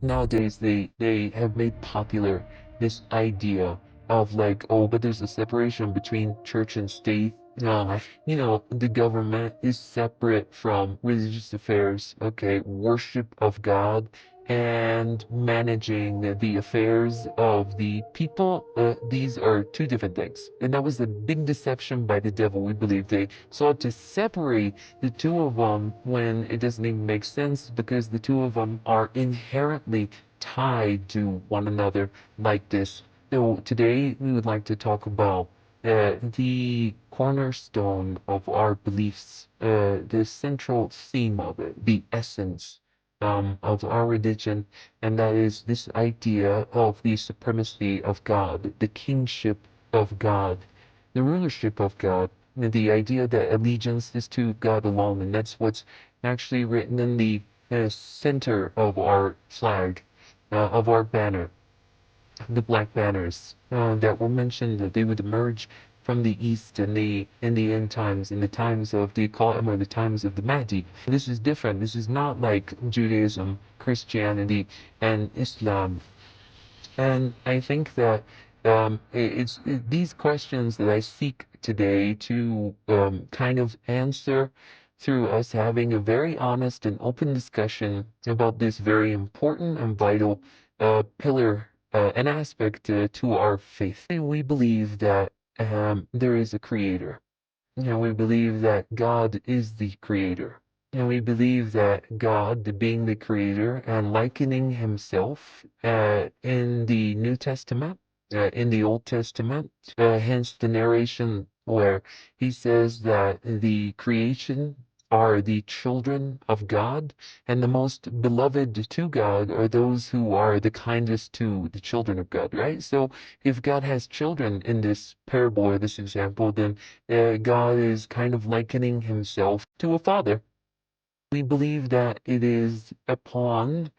nowadays they have made popular this idea of like, oh, but there's a separation between church and state. The government is separate from religious affairs, okay, worship of God and managing the affairs of the people. These are two different things. And that was a big deception by the devil. We believe they sought to separate the two of them when it doesn't even make sense because the two of them are inherently tied to one another like this. So today we would like to talk about the cornerstone of our beliefs, the central theme of it, the essence of our religion, and that is this idea of the supremacy of God, the kingship of God, the rulership of God, the idea that allegiance is to God alone, and that's what's actually written in the center of our flag, of our banner, the black banners that were mentioned that they would emerge from the east in the end times, in the times of the Qa'im or the times of the Mahdi. This is different. This is not like Judaism, Christianity, and Islam. And I think that these questions that I seek today to kind of answer through us having a very honest and open discussion about this very important and vital pillar and aspect to our faith. We believe that there is a creator. We believe that God is the creator. And we believe that God, being the creator and likening himself in the New Testament, in the Old Testament, hence the narration where he says that the creation are the children of God, and the most beloved to God are those who are the kindest to the children of God, right? So if God has children in this parable or this example, then God is kind of likening himself to a father. We believe that it is upon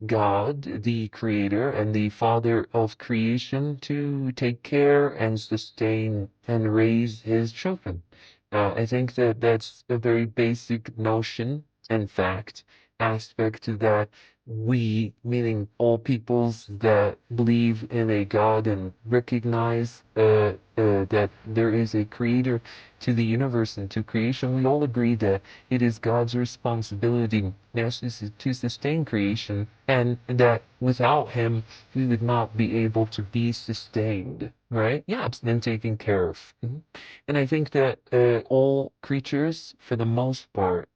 God, the creator and the father of creation, to take care and sustain and raise his children. I think that that's a very basic notion and fact aspect that we, meaning all peoples that believe in a God and recognize that there is a creator to the universe and to creation, we all agree that it is God's responsibility to sustain creation, and that without Him, we would not be able to be sustained, right? Yeah, and taken care of. And I think that all creatures, for the most part,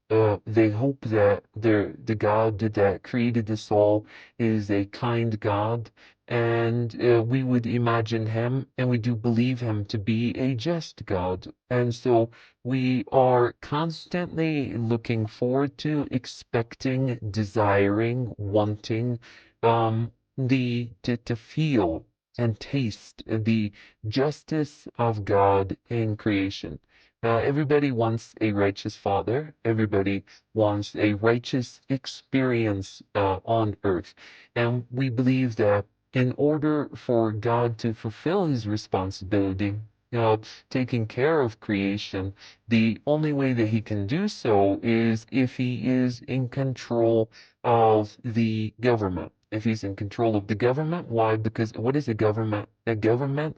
they hope that the God that created us all is a kind God, and we would imagine him, and we do believe him to be a just God. And so we are constantly looking forward to, expecting, desiring, wanting to feel and taste the justice of God in creation. Everybody wants a righteous father. Everybody wants a righteous experience on earth. And we believe that in order for God to fulfill his responsibility, taking care of creation, the only way that he can do so is if he is in control of the government. If he's in control of the government, why? Because what is a government? A government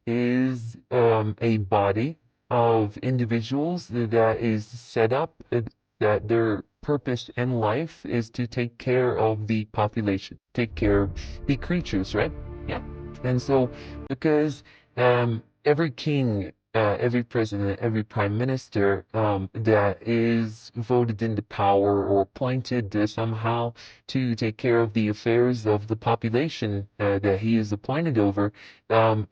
is a body of individuals that is set up that their purpose in life is to take care of the population, take care of the creatures, right? Yeah. And so, because every king, every president, every prime minister that is voted into power or appointed somehow to take care of the affairs of the population that he is appointed over,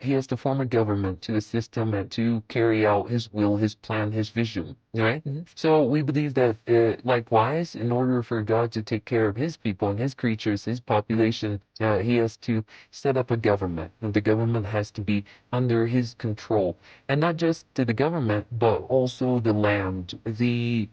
he has to form a government to assist him and to carry out his will, his plan, his vision, right? So we believe that likewise, in order for God to take care of his people and his creatures, his population, he has to set up a government. And the government has to be under his control. And not just to the government, but also the land, the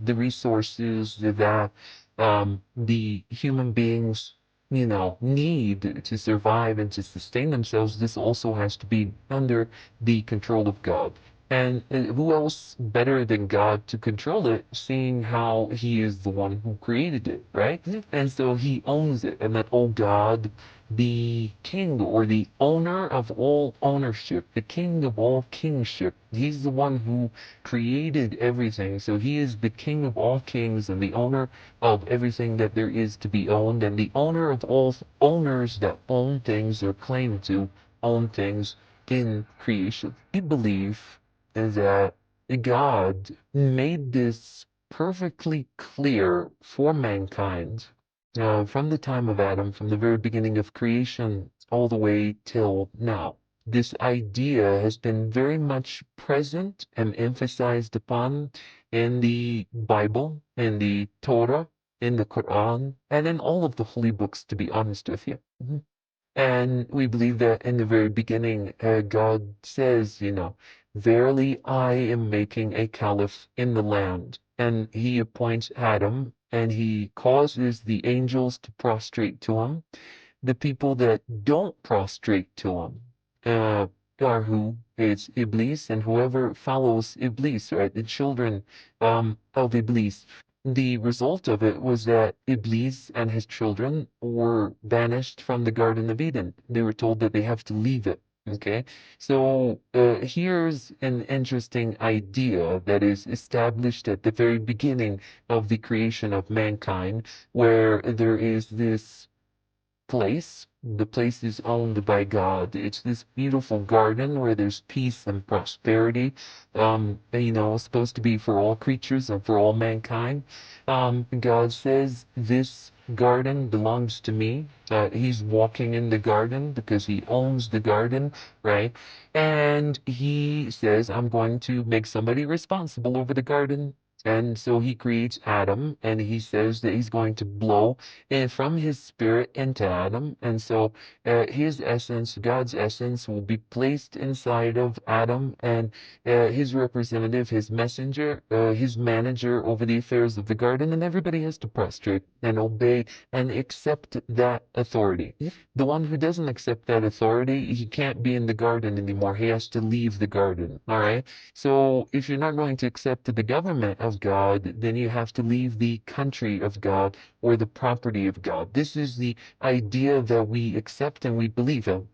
resources that the human beings need to survive and to sustain themselves. This also has to be under the control of God. And who else better than God to control it, seeing how he is the one who created it, right? And so he owns it. And that, oh God, the king or the owner of all ownership, the king of all kingship, he's the one who created everything. So he is the king of all kings and the owner of everything that there is to be owned, and the owner of all owners that own things or claim to own things in creation. We believe is that God made this perfectly clear for mankind from the time of Adam, from the very beginning of creation, all the way till now. This idea has been very much present and emphasized upon in the Bible, in the Torah, in the Quran, and in all of the holy books, to be honest with you. And we believe that in the very beginning, God says, verily I am making a caliph in the land. And he appoints Adam and he causes the angels to prostrate to him. The people that don't prostrate to him uh, are who? It's Iblis and whoever follows Iblis, right? The children of Iblis. The result of it was that Iblis and his children were banished from the Garden of Eden. They were told that they have to leave it. Okay, so here's an interesting idea that is established at the very beginning of the creation of mankind, where there is this place. The place is owned by God. It's this beautiful garden where there's peace and prosperity. Supposed to be for all creatures and for all mankind. God says this garden belongs to me. He's walking in the garden because he owns the garden, right? And he says, I'm going to make somebody responsible over the garden. And so he creates Adam, and he says that he's going to blow from his spirit into Adam. And so his essence, God's essence, will be placed inside of Adam, and his representative, his messenger, his manager over the affairs of the garden, and everybody has to prostrate and obey and accept that authority. The one who doesn't accept that authority, he can't be in the garden anymore. He has to leave the garden. All right. So if you're not going to accept the government of God, then you have to leave the country of God or the property of God. This is the idea that we accept and we believe in.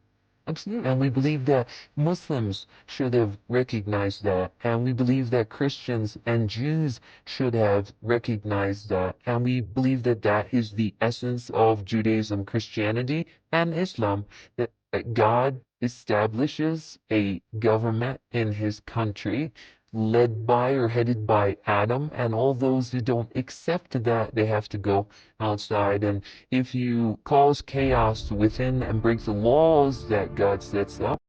Absolutely. And we believe that Muslims should have recognized that. And we believe that Christians and Jews should have recognized that. And we believe that that is the essence of Judaism, Christianity, and Islam. That God establishes a government in his country led by or headed by Adam, and all those who don't accept that, they have to go outside. And if you cause chaos within and break the laws that God sets up,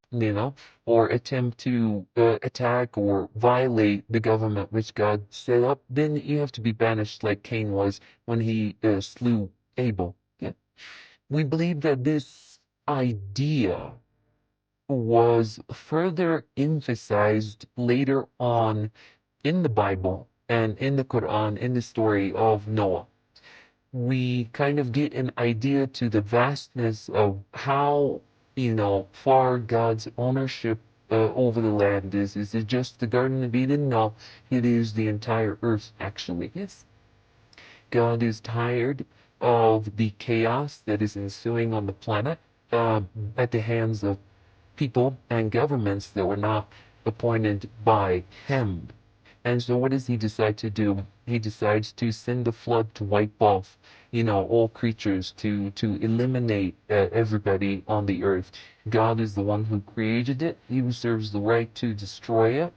or attempt to attack or violate the government which God set up, then you have to be banished like Cain was when he slew Abel. Yeah. We believe that this idea was further emphasized later on in the Bible and in the Quran in the story of Noah. We kind of get an idea to the vastness of how, far God's ownership over the land is. Is it just the Garden of Eden? No, it is the entire earth, actually. Yes. God is tired of the chaos that is ensuing on the planet at the hands of people and governments that were not appointed by him. And so what does he decide to do? He decides to send a flood to wipe off, all creatures, to eliminate everybody on the earth. God is the one who created it. He reserves the right to destroy it.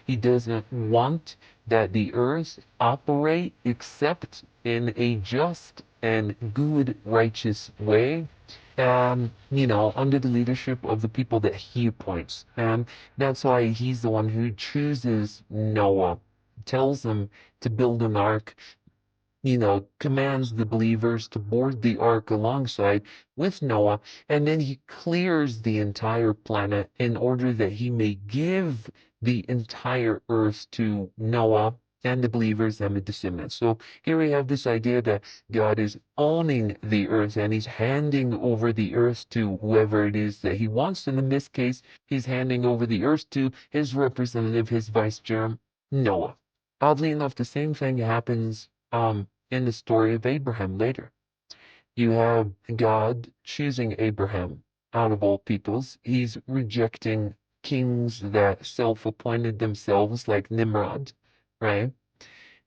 He doesn't want that the earth operate except in a just and good, righteous way, under the leadership of the people that he appoints. And that's why he's the one who chooses Noah, tells him to build an ark, commands the believers to board the ark alongside with Noah, and then he clears the entire planet in order that he may give the entire earth to Noah and the believers and the descendants. So here we have this idea that God is owning the earth and he's handing over the earth to whoever it is that he wants. And in this case, he's handing over the earth to his representative, his vicegerm, Noah. Oddly enough, the same thing happens in the story of Abraham later. You have God choosing Abraham out of all peoples. He's rejecting kings that self-appointed themselves, like Nimrod, right?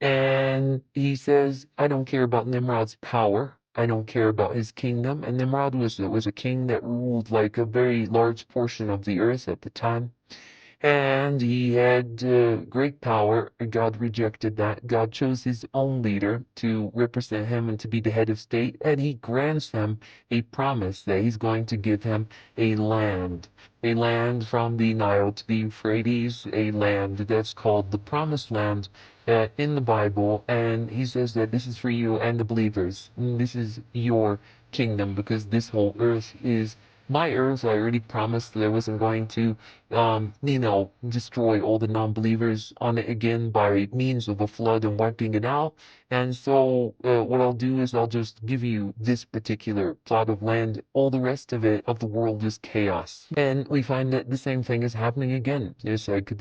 And he says, I don't care about Nimrod's power. I don't care about his kingdom. And Nimrod was a king that ruled like a very large portion of the earth at the time. And he had great power. God rejected that. God chose his own leader to represent him and to be the head of state. And he grants him a promise that he's going to give him a land from the Nile to the Euphrates, a land that's called the Promised Land in the Bible. And he says that this is for you and the believers. This is your kingdom because this whole earth is my earth. I already promised that I wasn't going to destroy all the non-believers on it again by means of a flood and wiping it out. And so what I'll do is I'll just give you this particular plot of land. All the rest of it, of the world, is chaos. And we find that the same thing is happening again. It's like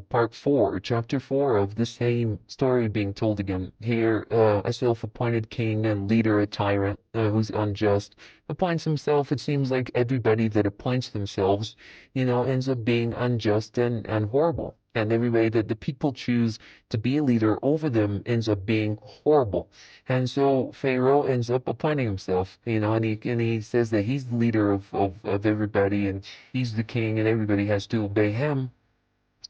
part 4, chapter 4 of the same story being told again. Here, a self-appointed king and leader, a tyrant who's unjust, appoints himself. It seems like everybody that appoints themselves ends up being unjust and horrible. And every way that the people choose to be a leader over them ends up being horrible. And so Pharaoh ends up appointing himself, and he says that he's the leader of everybody and he's the king and everybody has to obey him.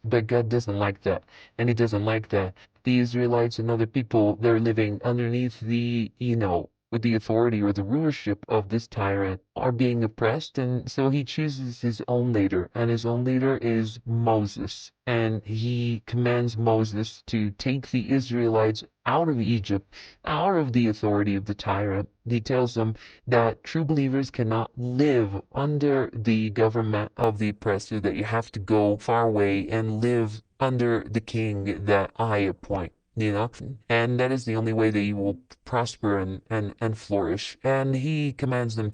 But God doesn't like that. And he doesn't like that the Israelites and other people, they're living underneath with the authority or the rulership of this tyrant, are being oppressed. And so he chooses his own leader, and his own leader is Moses. And he commands Moses to take the Israelites out of Egypt, out of the authority of the tyrant. He tells them that true believers cannot live under the government of the oppressor, that you have to go far away and live under the king that I appoint. And that is the only way that you will prosper and flourish. And he commands them to